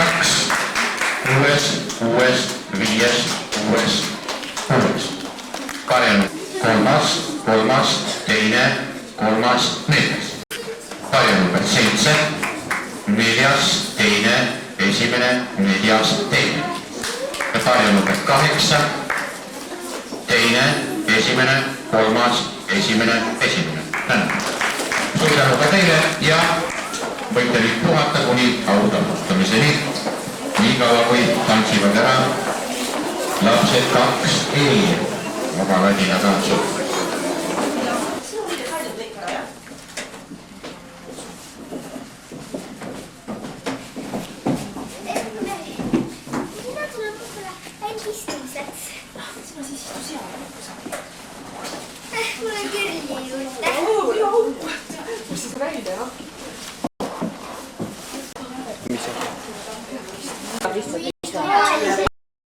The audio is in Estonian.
kaks, kuues, viies, kuues. Karjanu kolmas, teine, kolmas, neljas. Karjanu number 7, neljas, teine, esimene, neljas, teine. Ja karjanu number 8, teine, esimene, kolmas, esimene. Tänan. Suur tänu ka teile ja võite nüüd puhata kuni autapustamiseni. Nii kaua kui tantsivad ära lapsed 2 vaba vädina tantsu. Mul on kirli juurde. Mis siis välja, jah? Mis see?